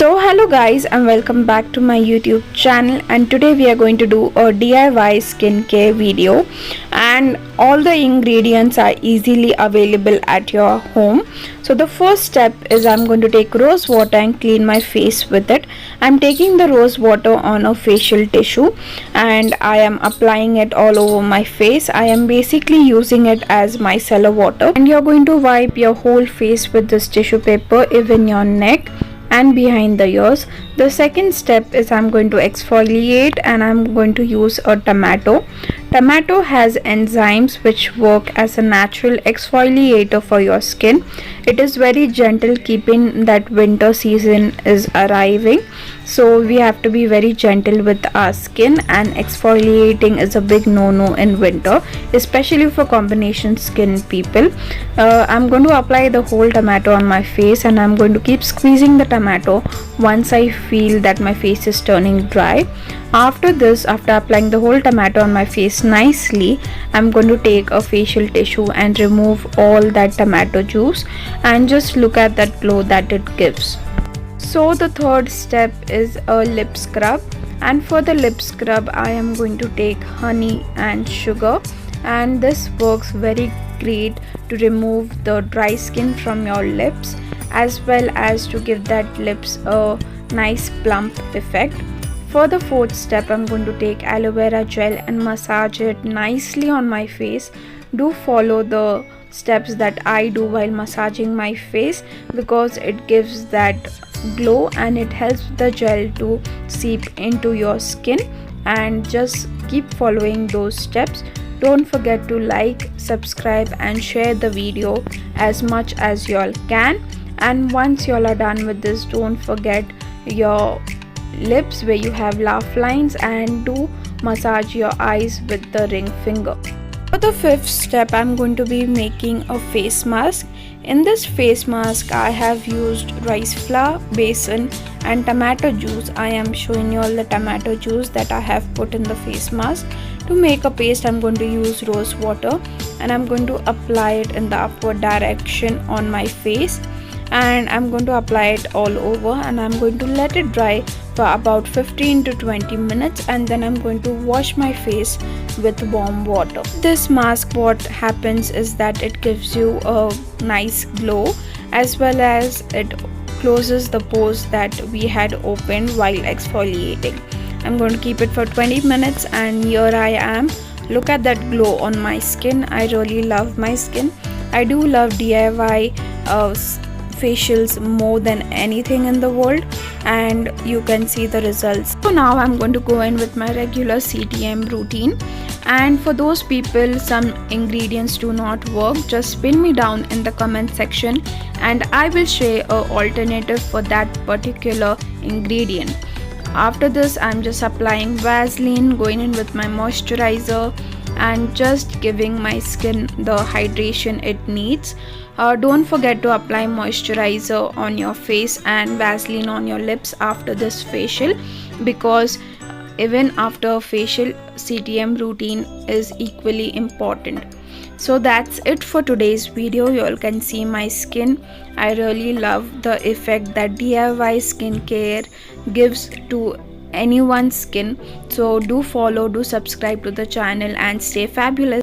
So hello guys and welcome back to my YouTube channel, and today we are going to do a DIY skincare video, and all the ingredients are easily available at your home. So the first step is I'm going to take rose water and clean my face with it. I'm taking the rose water on a facial tissue and I am applying it all over my face. I am basically using it as micellar water, and you're going to wipe your whole face with this tissue paper, even your neck and behind the ears. The second step is I'm going to exfoliate, and I'm going to use a tomato. Tomato has enzymes which work as a natural exfoliator for your skin. It is very gentle, keeping that winter season is arriving, so we have to be very gentle with our skin, and exfoliating is a big no-no in winter, especially for combination skin people. I'm going to apply the whole tomato on my face, and I'm going to keep squeezing the tomato once I feel that my face is turning dry. After this, after applying the whole tomato on my face nicely, I'm going to take a facial tissue and remove all that tomato juice, and just look at that glow that it gives. So the third step is a lip scrub, and for the lip scrub I am going to take honey and sugar, and this works very great to remove the dry skin from your lips, as well as to give that lips a nice plump effect. For the fourth step, I'm going to take aloe vera gel and massage it nicely on my face. Do follow the steps that I do while massaging my face, because it gives that glow and it helps the gel to seep into your skin. And just keep following those steps. Don't forget to like, subscribe and share the video as much as y'all can. And once y'all are done with this, don't forget your lips where you have laugh lines, and do massage your eyes with the ring finger. For the fifth step, I'm going to be making a face mask. In this face mask, I have used rice flour, besan and tomato juice. I am showing you all the tomato juice that I have put in the face mask. To make a paste, I'm going to use rose water, and I'm going to apply it in the upward direction on my face, and I'm going to apply it all over, and I'm going to let it dry for about 15 to 20 minutes, and then I'm going to wash my face with warm water. This mask, what happens is that it gives you a nice glow, as well as it closes the pores that we had opened while exfoliating. I'm going to keep it for 20 minutes, and here I am. Look at that glow on my skin. I really love my skin. I do love DIY facials more than anything in the world, and you can see the results. So now I'm going to go in with my regular CTM routine, and for those people some ingredients do not work, just pin me down in the comment section and I will share a alternative for that particular ingredient. After this, I'm just applying Vaseline, going in with my moisturizer and just giving my skin the hydration it needs. Don't forget to apply moisturizer on your face and Vaseline on your lips after this facial, because even after facial, CTM routine is equally important. So that's it for today's video. You all can see my skin. I really love the effect that DIY skincare gives to anyone's skin. So do follow, do subscribe to the channel and stay fabulous.